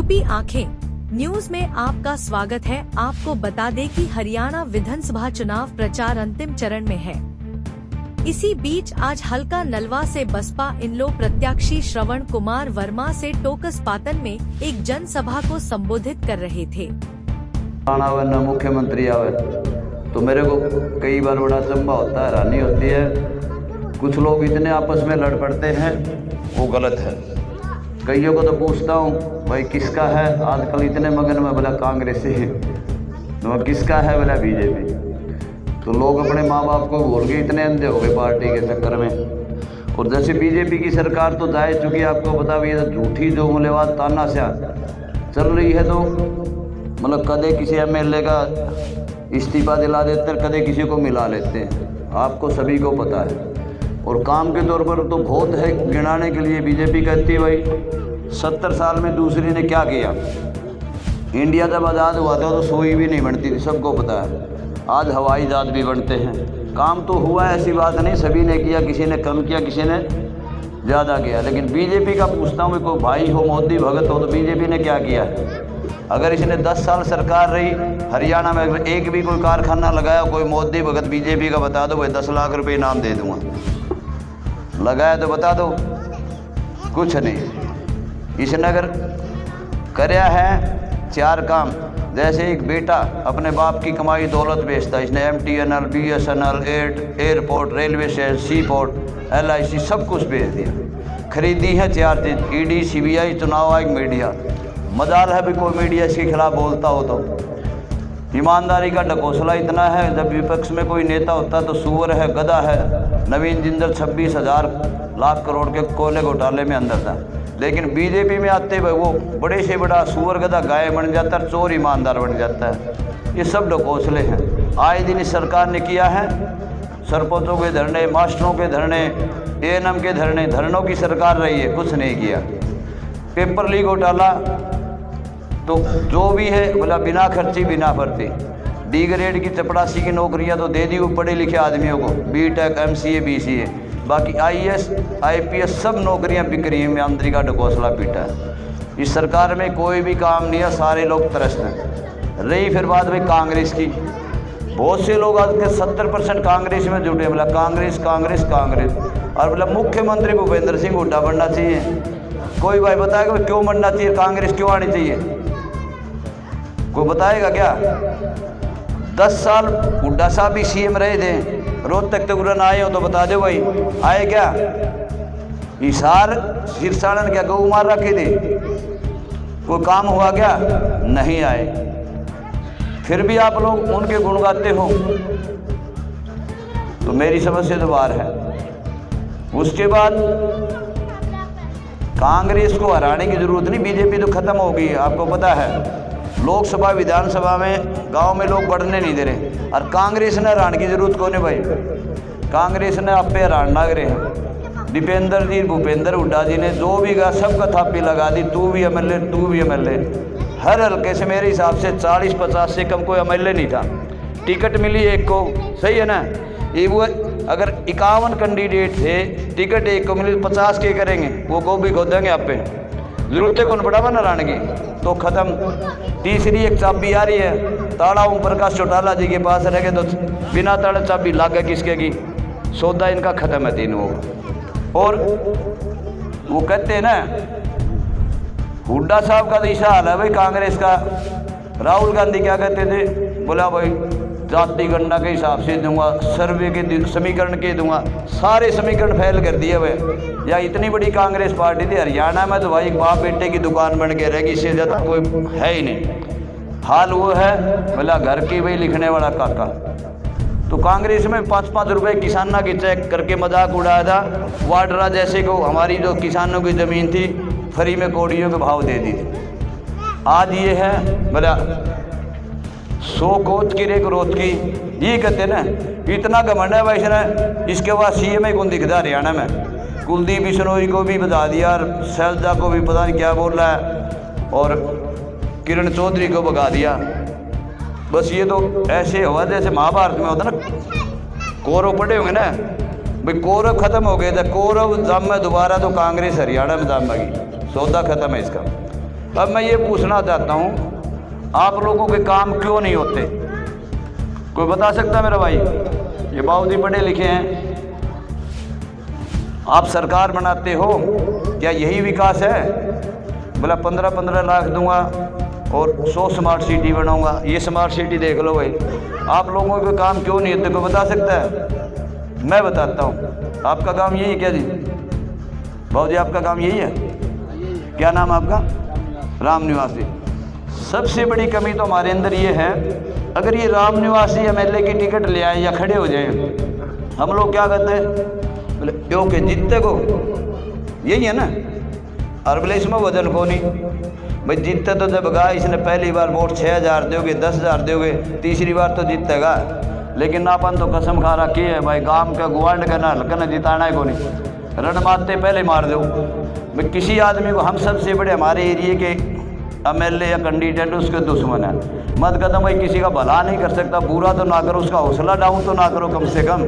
UP आंखें news में आपका स्वागत है। आपको बता दें कि हरियाणा विधानसभा चुनाव प्रचार अंतिम चरण में है। इसी बीच आज हल्का नलवा से बसपा इनलो प्रत्याशी श्रवण कुमार वर्मा से टोकस पातन में एक जनसभा को संबोधित कर रहे थे। मुख्यमंत्री आवे तो मेरे को कई बार बड़ा चंबा होता है, हैरानी होती है। कुछ लोग इतने आपस में लड़ पड़ते हैं, वो गलत है। कईयों को तो पूछता हूँ भाई किसका है, आजकल इतने मगन में बोला कांग्रेस है, तो किसका है बोला बीजेपी। तो लोग अपने माँ बाप को भूल गए, इतने अंधे हो गए पार्टी के चक्कर में। और जैसे बीजेपी की सरकार तो जाए चुकी, आपको बता भी झूठी जो मूल्यवाद तानाशाह चल रही है, तो मतलब कदे किसी एमएलए का इस्तीफा दिला देते हैं, कदे किसी को मिला लेते हैं, आपको सभी को पता है। और काम के तौर पर तो बहुत है गिनाने के लिए। बीजेपी कहती है भाई 70 साल में दूसरी ने क्या किया। इंडिया जब आज़ाद हुआ था तो सुई भी नहीं बनती थी, सबको पता है। आज हवाई जहाज भी बनते हैं। काम तो हुआ है, ऐसी बात नहीं, सभी ने किया, किसी ने कम किया, किसी ने ज़्यादा किया। लेकिन बीजेपी का पूछता हूँ, कोई भाई हो, मोदी भगत हो, तो बीजेपी ने क्या किया है। अगर इसने 10 साल सरकार रही हरियाणा में, अगर एक भी कोई कारखाना लगाया कोई मोदी भगत बीजेपी का, बता दो भाई 10 लाख रुपए इनाम दे दूँगा। लगाया तो बता दो, कुछ नहीं। इसने अगर कराया है 4 काम, जैसे एक बेटा अपने बाप की कमाई दौलत बेचता है, इसने MTNL, BSNL, airport, railway station, sea port, LIC सब कुछ बेच दिया। खरीदी है 4 चीज़, ED, CBI, चुनाव आयोग, मीडिया। मजाल है भी कोई मीडिया इसके खिलाफ बोलता हो तो। ईमानदारी का ढकोसला इतना है, जब विपक्ष में कोई नेता होता तो सुअर है, गधा है। नवीन जिंदल 26,000 लाख करोड़ के कोयले घोटाले में अंदर था, लेकिन बीजेपी में आते हुए वो बड़े से बड़ा सुअर गधा गाय बन जाता है, चोर ईमानदार बन जाता है। ये सब ढकोसले हैं। आए दिन इस सरकार ने किया है, सरपंचों के धरने, मास्टरों के धरने, ANM के धरने, धरनों की सरकार रही है, कुछ नहीं किया। पेपर लीक घोटाला तो जो भी है बोला बिना खर्ची बिना भर्ती। D ग्रेड की चपरासी की नौकरियां तो दे दी वो पढ़े लिखे आदमियों को, BTech, MCA, BCA। बाकी IAS, IPS सब नौकरियां बिक रही हैं। ईमानदारी का ढकोसला पीटा है। इस सरकार में कोई भी काम नहीं है, सारे लोग त्रस्त हैं। रही फिर बात भाई कांग्रेस की, बहुत से लोग आज के 70% कांग्रेस में जुटे। बोला कांग्रेस कांग्रेस कांग्रेस, और बोला मुख्यमंत्री भूपेंद्र सिंह हुड्डा बनना चाहिए। कोई भाई बताएगा क्यों बनना चाहिए, कांग्रेस क्यों आनी चाहिए, कोई बताएगा क्या। 10 साल हुड्डा साहब भी CM रहे थे, रोहतक तक उड़न आए हो तो बता दो भाई आए क्या। हिसार सिरसाड़न क्या गऊ मार रखे थे, कोई काम हुआ क्या, नहीं आए। फिर भी आप लोग उनके गुण गाते हो, तो मेरी समझ से तो बाहर है। उसके बाद कांग्रेस को हराने की जरूरत नहीं, बीजेपी तो खत्म हो गई है, आपको पता है। लोकसभा विधानसभा में गांव में लोग बढ़ने नहीं दे रहे, और कांग्रेस ने हराने की जरूरत कौन है भाई। कांग्रेस ने आप पे हरान लग रहे हैं। दीपेंद्र जी, भूपेंद्र हुड्डा जी ने जो भी कहा सबका थापी लगा दी, तू भी MLA, तू भी MLA। हर हल्के से मेरे हिसाब से 40-50 से कम कोई MLA नहीं था। टिकट मिली एक को, सही है ना। ये वो अगर 51 कैंडिडेट थे, टिकट एक को मिली, 50 के करेंगे, वो को भी खोदेंगे आप पे। जरूरत है कौन बढ़ावा न लाने की, तो खत्म। तीसरी एक चाबी आ रही है, ताला ओम प्रकाश चौटाला जी के पास रह गए, तो बिना ताला चाबी लागे किसके की, सौदा इनका खत्म है तीनों। और वो कहते हैं ना, हुड्डा साहब का तो ऐसा हाल है भाई कांग्रेस का। राहुल गांधी क्या कहते थे, बोला भाई जाति गणना के हिसाब से दूंगा, सर्वे के समीकरण के दूंगा, सारे समीकरण फेल कर दिए हुए। या इतनी बड़ी कांग्रेस पार्टी थी हरियाणा में, तो भाई बाप बेटे की दुकान बन के रहेगी, इससे ज़्यादा कोई है ही नहीं। हाल वो है बोला घर की भाई लिखने वाला काका। तो कांग्रेस में 5-5 रुपये किसाना की चेक करके मजाक उड़ाया था। वाड्रा जैसे को हमारी जो किसानों की ज़मीन थी फ्री में कौड़ियों के भाव दे दी थी। आज ये है बोला 100 कोच की रेक रोत की, ये कहते ना, इतना घमंड है भाई इसने। इसके बाद CM कौन दिखता हरियाणा में, कुलदीप बिश्नोई को भी बता दिया, और शैलजा को भी पता नहीं क्या बोल रहा है, और किरण चौधरी को भगा दिया। बस ये तो ऐसे हुआ जैसे महाभारत में होता ना, कौरव पड़े होंगे ना भाई, कौरव खत्म हो गए थे, कौरव जम में दोबारा तो कांग्रेस हरियाणा में जम गई, सौदा खत्म है इसका। अब मैं ये पूछना चाहता हूँ, आप लोगों के काम क्यों नहीं होते? कोई बता सकता है मेरा भाई? ये बाबूजी पढ़े लिखे हैं, आप सरकार बनाते हो, क्या यही विकास है? बोला 15-15 लाख दूंगा और 100 स्मार्ट सिटी बनाऊंगा। ये स्मार्ट सिटी देख लो भाई, आप लोगों के काम क्यों नहीं होते? कोई बता सकता है? मैं बताता हूँ। आपका काम यही है क्या जी? बाबूजी आपका काम यही है? क्या नाम है आपका? राम निवासी। सबसे बड़ी कमी तो हमारे अंदर ये है, अगर ये राम निवासी MLA की टिकट ले आए या खड़े हो जाए, हम लोग क्या कहते हैं? बोले क्यों के जीतते को, यही है ना। और बोले इसमें वजन को नहीं भाई, जीतते तो जब गा इसने पहली बार वोट 6000 दोगे, 10,000 दोगे, तीसरी बार तो जीतेगा। लेकिन अपन तो कसम खा रखी है भाई, गांव का गुआंड का ना हल्का न जिताना है को नहीं, रन मारते पहले मार दो भाई। किसी आदमी को, हम सबसे बड़े हमारे एरिए के MLA या कैंडिडेट उसके दुश्मन है। मत कदम भाई, किसी का भला नहीं कर सकता, बुरा तो ना करो, उसका हौसला डाउन तो ना करो कम से कम।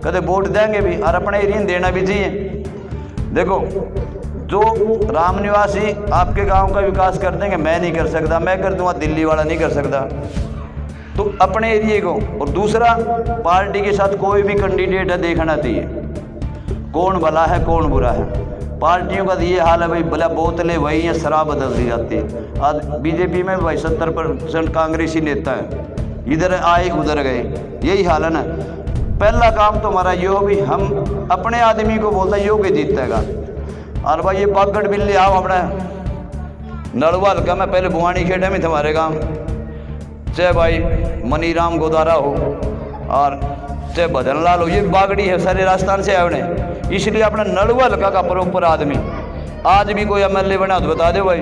कदे वोट देंगे भी और अपने एरिया देना भी चाहिए। देखो, जो राम निवासी आपके गांव का विकास कर देंगे, मैं नहीं कर सकता, मैं कर दूंगा, दिल्ली वाला नहीं कर सकता। तो अपने एरिए को, और दूसरा पार्टी के साथ कोई भी कैंडिडेट है देखना चाहिए कौन भला है कौन बुरा है। पार्टियों का ये हाल है भाई, भला बोतलें वही हैं, शराब बदल दी जाती है। आज बीजेपी में भाई 70% कांग्रेसी नेता है, इधर आए उधर गए, यही हाल है ना। पहला काम तो हमारा ये हो भी, हम अपने आदमी को बोलते हैं योग्य जीतेगा। और भाई ये बागड़ बिल्ली आओ अपना नड़वा हल्का में, पहले बुआनी खेड़े में हमारे गाँव, चाहे भाई मनीराम गोदारा हो और चाहे भजन लाल हो, ये बागड़ी है, सारे राजस्थान से आए उन्हें। इसलिए अपना नड़वा हल्का का प्रॉपर आदमी, आज भी कोई MLA बना तो बता दे भाई।